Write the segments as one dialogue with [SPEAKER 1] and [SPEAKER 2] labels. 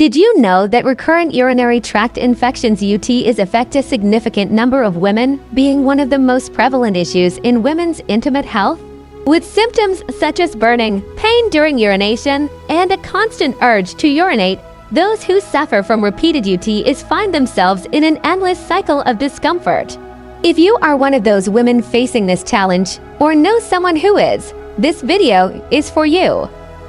[SPEAKER 1] Did you know that recurrent urinary tract infections (UTIs) affect a significant number of women, being one of the most prevalent issues in women's intimate health? With symptoms such as burning, pain during urination, and a constant urge to urinate, those who suffer from repeated UTIs find themselves in an endless cycle of discomfort. If you are one of those women facing this challenge, or know someone who is, this video is for you.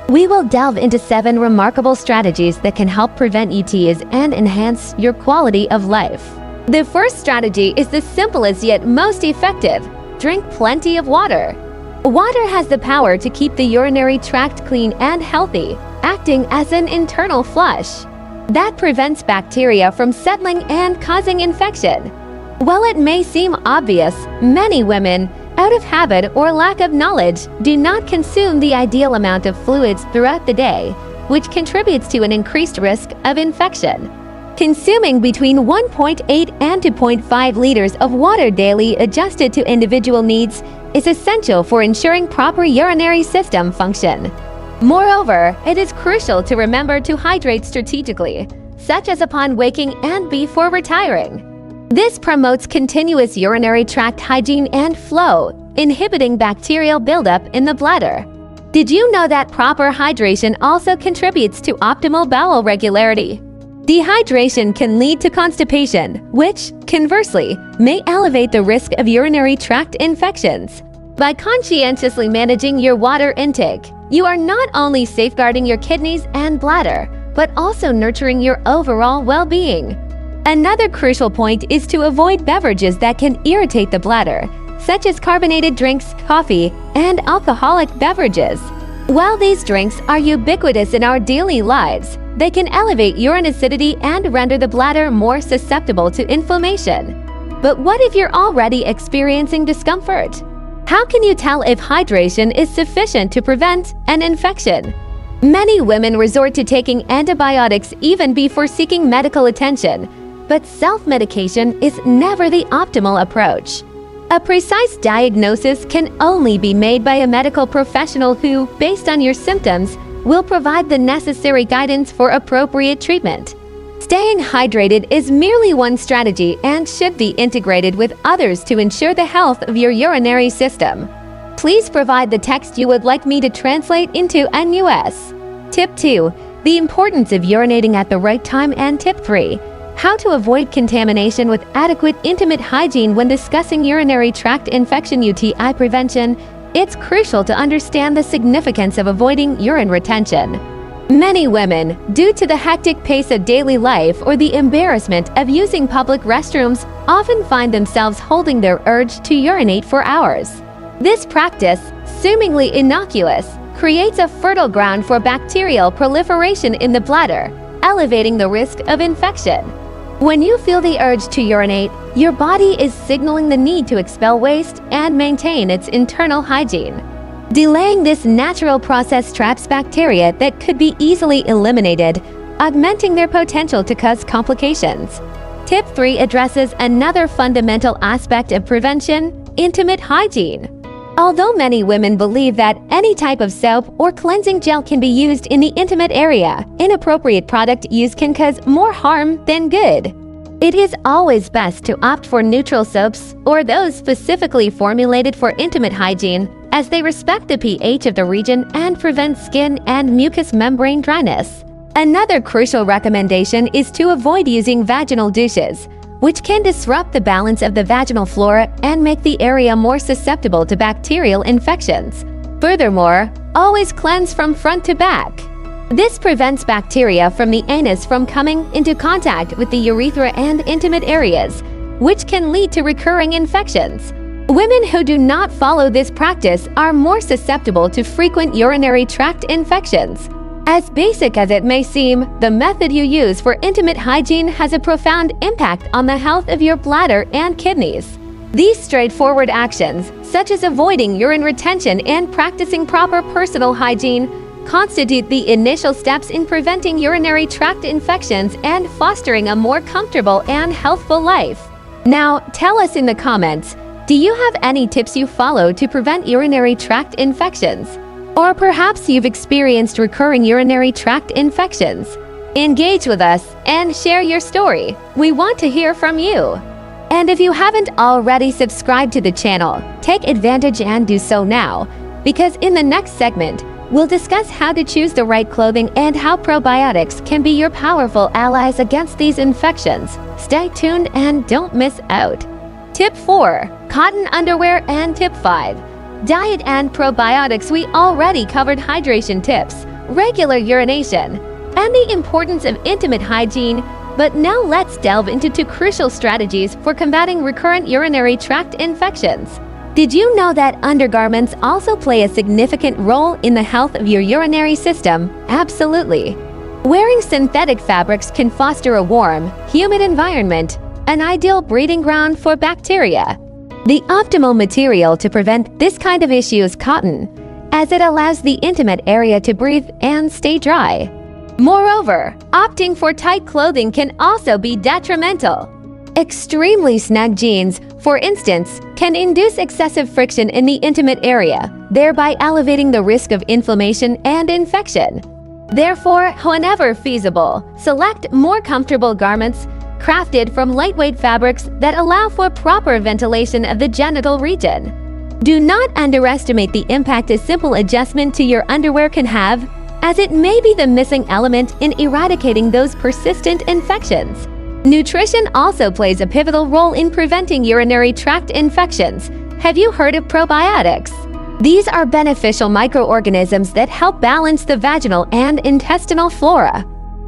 [SPEAKER 1] We will delve into 7 remarkable strategies that can help prevent UTIs and enhance your quality of life. The first strategy is the simplest yet most effective. Drink plenty of water. Water has the power to keep the urinary tract clean and healthy, acting as an internal flush. That prevents bacteria from settling and causing infection. While it may seem obvious, many women, out of habit or lack of knowledge, do not consume the ideal amount of fluids throughout the day, which contributes to an increased risk of infection. Consuming between 1.8 and 2.5 liters of water daily, adjusted to individual needs, is essential for ensuring proper urinary system function. Moreover, it is crucial to remember to hydrate strategically, such as upon waking and before retiring. This promotes continuous urinary tract hygiene and flow, inhibiting bacterial buildup in the bladder. Did you know that proper hydration also contributes to optimal bowel regularity? Dehydration can lead to constipation, which, conversely, may elevate the risk of urinary tract infections. By conscientiously managing your water intake, you are not only safeguarding your kidneys and bladder, but also nurturing your overall well-being. Another crucial point is to avoid beverages that can irritate the bladder, such as carbonated drinks, coffee, and alcoholic beverages. While these drinks are ubiquitous in our daily lives, they can elevate urine acidity and render the bladder more susceptible to inflammation. But what if you're already experiencing discomfort? How can you tell if hydration is sufficient to prevent an infection? Many women resort to taking antibiotics even before seeking medical attention, but self-medication is never the optimal approach. A precise diagnosis can only be made by a medical professional who, based on your symptoms, will provide the necessary guidance for appropriate treatment. Staying hydrated is merely one strategy and should be integrated with others to ensure the health of your urinary system. Please provide the text you would like me to translate into NUS. Tip 2. The importance of urinating at the right time, and Tip 3. How to avoid contamination with adequate intimate hygiene when discussing urinary tract infection (UTI) prevention. It's crucial to understand the significance of avoiding urine retention. Many women, due to the hectic pace of daily life or the embarrassment of using public restrooms, often find themselves holding their urge to urinate for hours. This practice, seemingly innocuous, creates a fertile ground for bacterial proliferation in the bladder, elevating the risk of infection. When you feel the urge to urinate, your body is signaling the need to expel waste and maintain its internal hygiene. Delaying this natural process traps bacteria that could be easily eliminated, augmenting their potential to cause complications. Tip 3 addresses another fundamental aspect of prevention: intimate hygiene. Although many women believe that any type of soap or cleansing gel can be used in the intimate area, inappropriate product use can cause more harm than good. It is always best to opt for neutral soaps or those specifically formulated for intimate hygiene, as they respect the pH of the region and prevent skin and mucous membrane dryness. Another crucial recommendation is to avoid using vaginal douches, which can disrupt the balance of the vaginal flora and make the area more susceptible to bacterial infections. Furthermore, always cleanse from front to back. This prevents bacteria from the anus from coming into contact with the urethra and intimate areas, which can lead to recurring infections. Women who do not follow this practice are more susceptible to frequent urinary tract infections. As basic as it may seem, the method you use for intimate hygiene has a profound impact on the health of your bladder and kidneys. These straightforward actions, such as avoiding urine retention and practicing proper personal hygiene, constitute the initial steps in preventing urinary tract infections and fostering a more comfortable and healthful life. Now, tell us in the comments, do you have any tips you follow to prevent urinary tract infections? Or perhaps you've experienced recurring urinary tract infections. Engage with us and share your story. We want to hear from you. And if you haven't already subscribed to the channel, take advantage and do so now, because in the next segment, we'll discuss how to choose the right clothing and how probiotics can be your powerful allies against these infections. Stay tuned and don't miss out. Tip 4. Cotton underwear, and Tip 5. Diet and probiotics. We already covered hydration tips, regular urination, and the importance of intimate hygiene, but now let's delve into 2 crucial strategies for combating recurrent urinary tract infections. Did you know that undergarments also play a significant role in the health of your urinary system? Absolutely. Wearing synthetic fabrics can foster a warm, humid environment, an ideal breeding ground for bacteria. The optimal material to prevent this kind of issue is cotton, as it allows the intimate area to breathe and stay dry. Moreover, opting for tight clothing can also be detrimental. Extremely snug jeans, for instance, can induce excessive friction in the intimate area, thereby elevating the risk of inflammation and infection. Therefore, whenever feasible, select more comfortable garments crafted from lightweight fabrics that allow for proper ventilation of the genital region. Do not underestimate the impact a simple adjustment to your underwear can have, as it may be the missing element in eradicating those persistent infections. Nutrition also plays a pivotal role in preventing urinary tract infections. Have you heard of probiotics? These are beneficial microorganisms that help balance the vaginal and intestinal flora.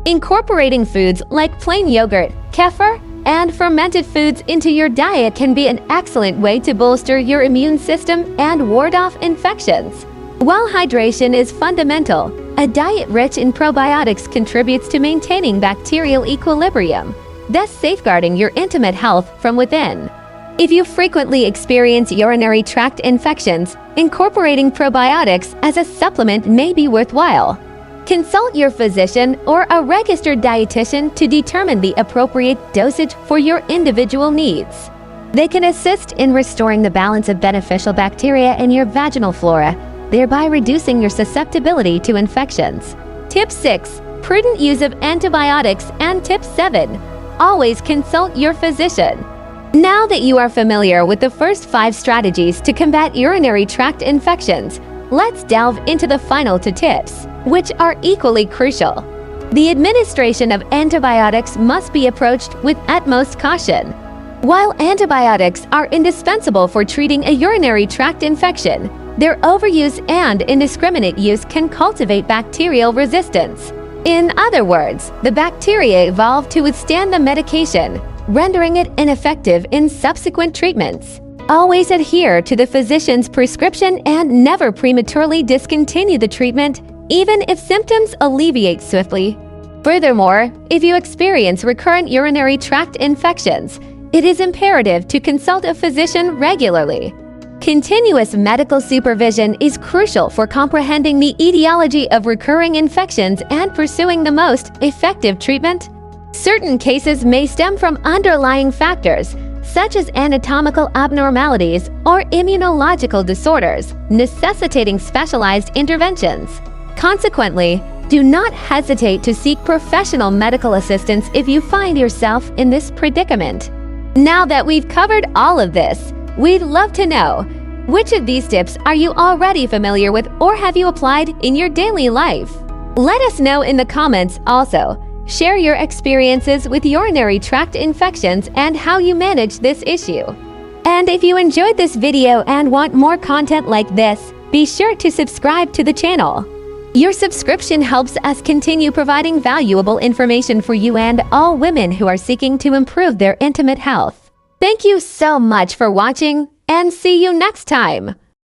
[SPEAKER 1] Incorporating foods like plain yogurt, kefir, and fermented foods into your diet can be an excellent way to bolster your immune system and ward off infections. While hydration is fundamental, a diet rich in probiotics contributes to maintaining bacterial equilibrium, thus safeguarding your intimate health from within. If you frequently experience urinary tract infections, incorporating probiotics as a supplement may be worthwhile. Consult your physician or a registered dietitian to determine the appropriate dosage for your individual needs. They can assist in restoring the balance of beneficial bacteria in your vaginal flora, thereby reducing your susceptibility to infections. Tip 6. Prudent use of antibiotics, and Tip 7. Always consult your physician. Now that you are familiar with the first 5 strategies to combat urinary tract infections, let's delve into the final 2 tips, which are equally crucial. The administration of antibiotics must be approached with utmost caution. While antibiotics are indispensable for treating a urinary tract infection, their overuse and indiscriminate use can cultivate bacterial resistance. In other words, the bacteria evolve to withstand the medication, rendering it ineffective in subsequent treatments. Always adhere to the physician's prescription and never prematurely discontinue the treatment, even if symptoms alleviate swiftly. Furthermore, if you experience recurrent urinary tract infections, it is imperative to consult a physician regularly. Continuous medical supervision is crucial for comprehending the etiology of recurring infections and pursuing the most effective treatment. Certain cases may stem from underlying factors, such as anatomical abnormalities or immunological disorders, necessitating specialized interventions. Consequently, do not hesitate to seek professional medical assistance if you find yourself in this predicament. Now that we've covered all of this, we'd love to know, which of these tips are you already familiar with or have you applied in your daily life? Let us know in the comments also. Share your experiences with urinary tract infections and how you manage this issue. And if you enjoyed this video and want more content like this, be sure to subscribe to the channel. Your subscription helps us continue providing valuable information for you and all women who are seeking to improve their intimate health. Thank you so much for watching, and see you next time.